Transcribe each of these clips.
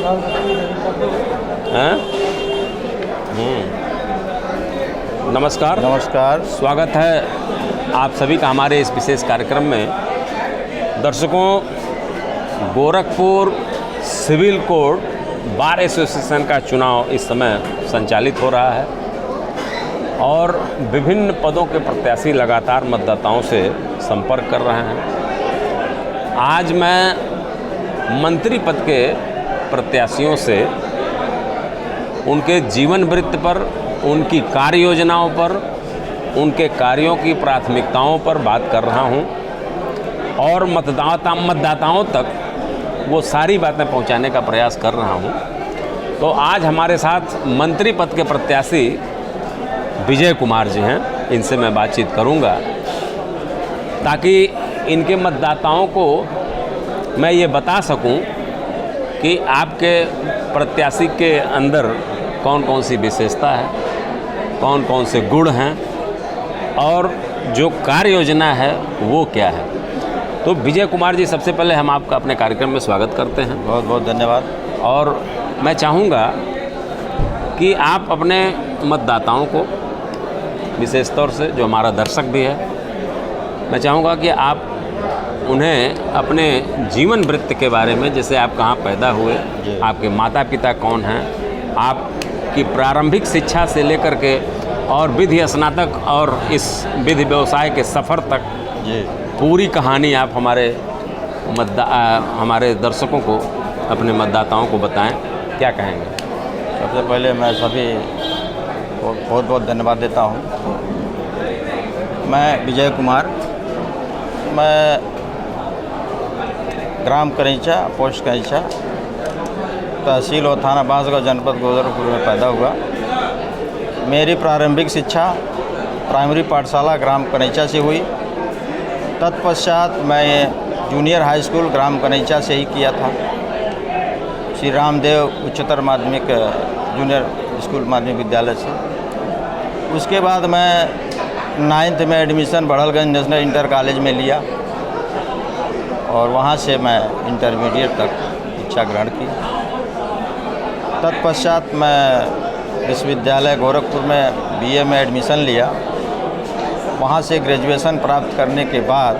हैं? नमस्कार। नमस्कार। स्वागत है आप सभी का हमारे इस विशेष कार्यक्रम में। दर्शकों, Gorakhpur civil court bar association का चुनाव इस समय संचालित हो रहा है और विभिन्न पदों के प्रत्याशी लगातार मतदाताओं से संपर्क कर रहे हैं। आज मैं मंत्री पद के प्रत्याशियों से उनके जीवन वृत्त पर, उनकी कार्य योजनाओं पर, उनके कार्यों की प्राथमिकताओं पर बात कर रहा हूं और मतदाताओं तक वो सारी बातें पहुंचाने का प्रयास कर रहा हूं। तो आज हमारे साथ मंत्री पद के प्रत्याशी विजय कुमार जी हैं, इनसे मैं बातचीत करूंगा ताकि इनके मतदाताओं को मैं ये बता सकूं कि आपके प्रत्याशी के अंदर कौन कौन सी विशेषता है, कौन कौन से गुण हैं और जो कार्य योजना है वो क्या है। तो विजय कुमार जी, सबसे पहले हम आपका अपने कार्यक्रम में स्वागत करते हैं। बहुत बहुत धन्यवाद। और मैं चाहूँगा कि आप अपने मतदाताओं को, विशेष तौर से जो हमारा दर्शक भी है, मैं चाहूँगा कि आप उन्हें अपने जीवन वृत्त के बारे में, जैसे आप कहाँ पैदा हुए, आपके माता पिता कौन हैं, आपकी प्रारंभिक शिक्षा से लेकर के और विधि स्नातक और इस विधि व्यवसाय के सफ़र तक पूरी कहानी आप हमारे दर्शकों को, अपने मतदाताओं को बताएं। क्या कहेंगे? सबसे पहले मैं सभी को बहुत बहुत धन्यवाद देता हूँ। मैं विजय कुमार, मैं ग्राम करैचा, पोस्ट करैचा, तहसील और थाना बांसगांव, जनपद गोरखपुर में पैदा हुआ। मेरी प्रारंभिक शिक्षा प्राइमरी पाठशाला ग्राम करैचा से हुई। तत्पश्चात मैं जूनियर हाई स्कूल ग्राम करैचा से ही किया था, श्री रामदेव उच्चतर माध्यमिक जूनियर स्कूल माध्यमिक विद्यालय से। उसके बाद मैं 9th में admission Barhalganj national inter college में लिया और वहाँ से मैं इंटरमीडिएट तक शिक्षा ग्रहण की। तत्पश्चात मैं विश्वविद्यालय गोरखपुर में BA में एडमिशन लिया। वहाँ से ग्रेजुएशन प्राप्त करने के बाद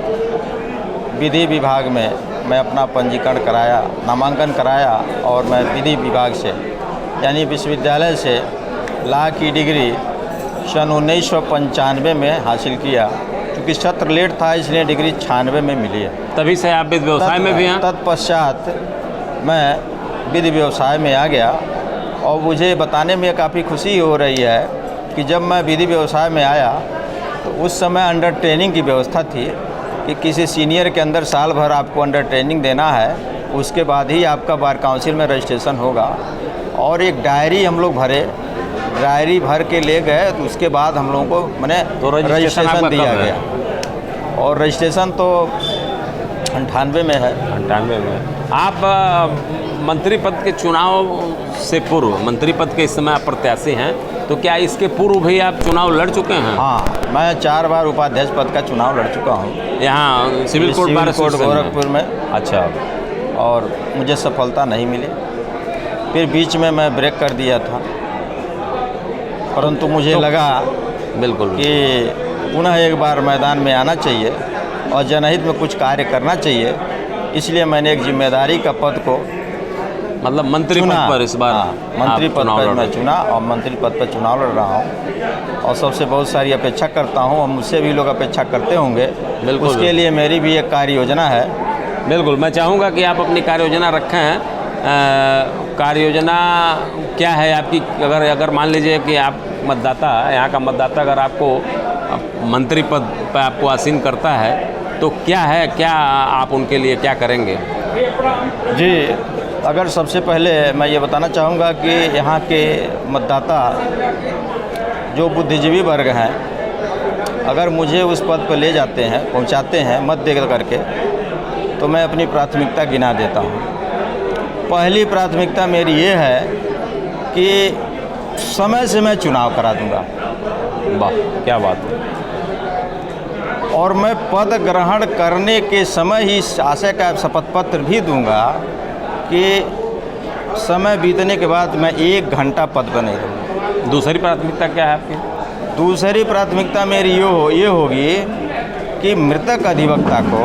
विधि विभाग में मैं अपना पंजीकरण कराया, नामांकन कराया और मैं विधि विभाग से, यानी विश्वविद्यालय से लॉ की डिग्री सन 1995 में हासिल किया। क्योंकि सत्र लेट था इसलिए डिग्री 96 में मिली है। तभी से आप विधि व्यवसाय में भी हैं? तत्पश्चात मैं विधि व्यवसाय में आ गया और मुझे बताने में काफ़ी खुशी हो रही है कि जब मैं विधि व्यवसाय में आया तो उस समय अंडर ट्रेनिंग की व्यवस्था थी कि किसी सीनियर के अंदर साल भर आपको अंडर ट्रेनिंग देना है, उसके बाद ही आपका बार काउंसिल में रजिस्ट्रेशन होगा। और एक डायरी हम लोग भरे, डायरी भर के ले गए तो उसके बाद हम लोगों को मैंने रजिस्ट्रेशन दिया गया और रजिस्ट्रेशन तो 98 में है। 98 में। आप मंत्री पद के चुनाव से पूर्व, मंत्री पद के इस समय आप प्रत्याशी हैं, तो क्या इसके पूर्व भी आप चुनाव लड़ चुके हैं? हाँ, मैं 4 बार उपाध्यक्ष पद का चुनाव लड़ चुका हूँ यहाँ सिविल कोर्ट बार गोरखपुर में। अच्छा। और मुझे सफलता नहीं मिली, फिर बीच में मैं ब्रेक कर दिया था, परंतु मुझे लगा बिल्कुल कि पुनः एक बार मैदान में आना चाहिए और जनहित में कुछ कार्य करना चाहिए। इसलिए मैंने एक जिम्मेदारी का पद को, मतलब मंत्री पद पर इस बार मंत्री पद पर मैं चुना और मंत्री पद पर चुनाव लड़ रहा हूँ और सबसे बहुत सारी अपेक्षा करता हूँ और मुझसे भी लोग अपेक्षा करते होंगे। बिल्कुल। उसके लिए मेरी भी एक कार्य योजना है। बिल्कुल, मैं चाहूँगा कि आप अपनी कार्य योजना रखें। कार्य योजना क्या है आपकी? अगर मान लीजिए कि आप मतदाता, यहाँ का मतदाता अगर आपको मंत्री पद पर आपको आसीन करता है तो क्या है, क्या आप उनके लिए क्या करेंगे? जी, अगर सबसे पहले मैं ये बताना चाहूँगा कि यहाँ के मतदाता जो बुद्धिजीवी वर्ग हैं, अगर मुझे उस पद पर ले जाते हैं, पहुँचाते हैं मत दे करके, तो मैं अपनी प्राथमिकता गिना देता हूँ। पहली प्राथमिकता मेरी ये है कि समय से मैं चुनाव करा दूँगा। वाह, क्या बात है। और मैं पद ग्रहण करने के समय ही आशय का शपथ पत्र भी दूंगा कि समय बीतने के बाद मैं 1 घंटा पद पर नहीं रहूँगा। दूसरी प्राथमिकता क्या है आपकी? दूसरी प्राथमिकता मेरी ये होगी कि मृतक अधिवक्ता को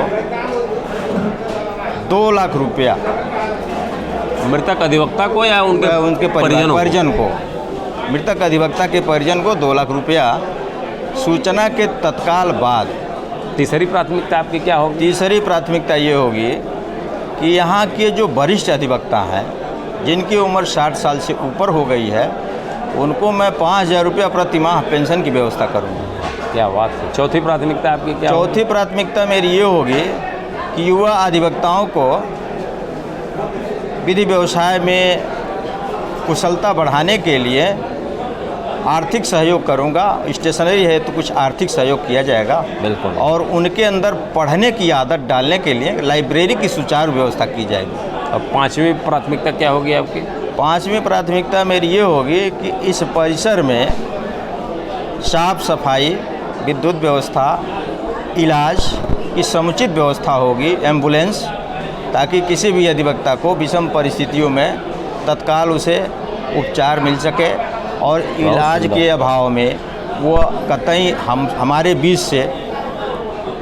2 लाख रुपया, मृतक अधिवक्ता को या उनके परिजन को, मृतक अधिवक्ता के परिजन को 2 लाख रुपया सूचना के तत्काल बाद। तीसरी प्राथमिकता आपकी क्या होगी? तीसरी प्राथमिकता ये होगी कि यहाँ के जो वरिष्ठ अधिवक्ता हैं जिनकी उम्र 60 साल से ऊपर हो गई है, उनको मैं 5,000 रुपया प्रति माह पेंशन की व्यवस्था करूँगा। क्या बात है। चौथी प्राथमिकता आपकी क्या? चौथी प्राथमिकता मेरी ये होगी कि युवा अधिवक्ताओं को विधि व्यवसाय में कुशलता बढ़ाने के लिए आर्थिक सहयोग करूंगा। स्टेशनरी है तो कुछ आर्थिक सहयोग किया जाएगा। बिल्कुल। और उनके अंदर पढ़ने की आदत डालने के लिए लाइब्रेरी की सुचारू व्यवस्था की जाएगी। अब पांचवी प्राथमिकता क्या होगी आपकी? पांचवी प्राथमिकता मेरी ये होगी कि इस परिसर में साफ सफाई, विद्युत व्यवस्था, इलाज की समुचित व्यवस्था होगी, एम्बुलेंस, ताकि किसी भी अधिवक्ता को विषम परिस्थितियों में तत्काल उसे उपचार मिल सके और इलाज के अभाव में वो कतई हमारे बीच से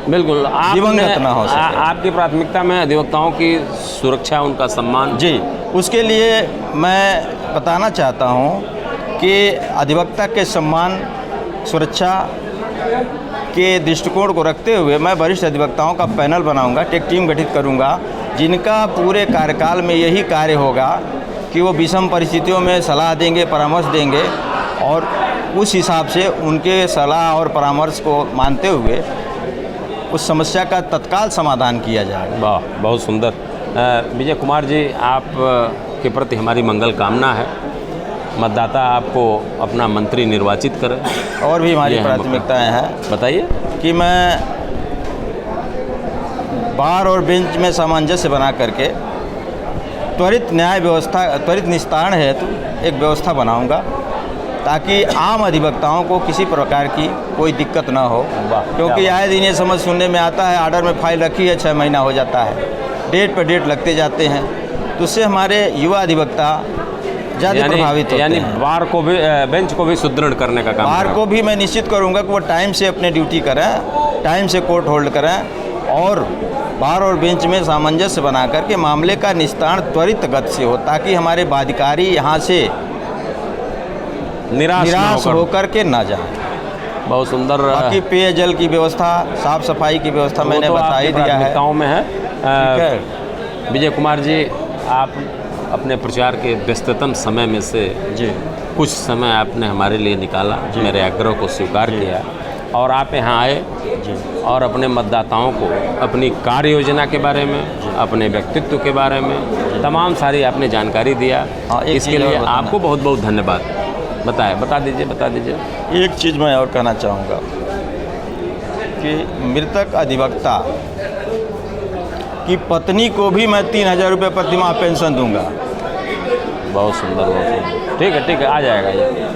बिल्कुल दिवंगत ना हो सके। आपकी प्राथमिकता में अधिवक्ताओं की सुरक्षा, उनका सम्मान। जी, उसके लिए मैं बताना चाहता हूँ कि अधिवक्ता के सम्मान, सुरक्षा के दृष्टिकोण को रखते हुए मैं वरिष्ठ अधिवक्ताओं का पैनल बनाऊंगा, एक टीम गठित करूंगा, जिनका पूरे कार्यकाल में यही कार्य होगा कि वो विषम परिस्थितियों में सलाह देंगे, परामर्श देंगे और उस हिसाब से उनके सलाह और परामर्श को मानते हुए उस समस्या का तत्काल समाधान किया जाएगा। वाह, बहुत सुंदर। विजय कुमार जी, आप के प्रति हमारी मंगल कामना है। मतदाता आपको अपना मंत्री निर्वाचित करें। और भी हमारी प्राथमिकताएं हैं। बताइए। कि मैं बार और बेंच में सामंजस्य बना करके त्वरित न्याय व्यवस्था, त्वरित निस्तारण हेतु एक व्यवस्था बनाऊंगा, ताकि आम अधिवक्ताओं को किसी प्रकार की कोई दिक्कत ना हो। क्योंकि आए दिन ये समझ सुनने में आता है, ऑर्डर में फाइल रखी है, 6 महीना हो जाता है, डेट पर डेट लगते जाते हैं, तो उससे हमारे युवा अधिवक्ता ज़्यादा प्रभावित होते हैं। यानी बार को भी, बेंच को भी सुदृढ़ करने का काम। बार को भी मैं निश्चित करूंगा कि वो टाइम से अपने ड्यूटी करें, टाइम से कोर्ट होल्ड करें और बार और बेंच में सामंजस्य बना करके मामले का निस्तारण त्वरित गति से हो, ताकि हमारे बाधिकारी यहाँ से निराश होकर के ना जाए। बहुत सुंदर। बाकी पेयजल की व्यवस्था, साफ सफाई की व्यवस्था मैंने बता ही दिया है। में है। विजय कुमार जी, आप अपने प्रचार के व्यस्ततम समय में से जी कुछ समय आपने हमारे लिए निकाला, मेरे आग्रह को स्वीकार किया और आप यहाँ आए जी और अपने मतदाताओं को अपनी कार्य योजना के बारे में, अपने व्यक्तित्व के बारे में तमाम सारी आपने जानकारी दिया। इसके लिए आपको बहुत बहुत धन्यवाद। बता दीजिए। एक चीज़ मैं और कहना चाहूँगा कि मृतक अधिवक्ता की पत्नी को भी मैं 3,000 रुपये प्रति माह पेंशन दूंगा। बहुत सुंदर। ठीक है, आ जाएगा ये।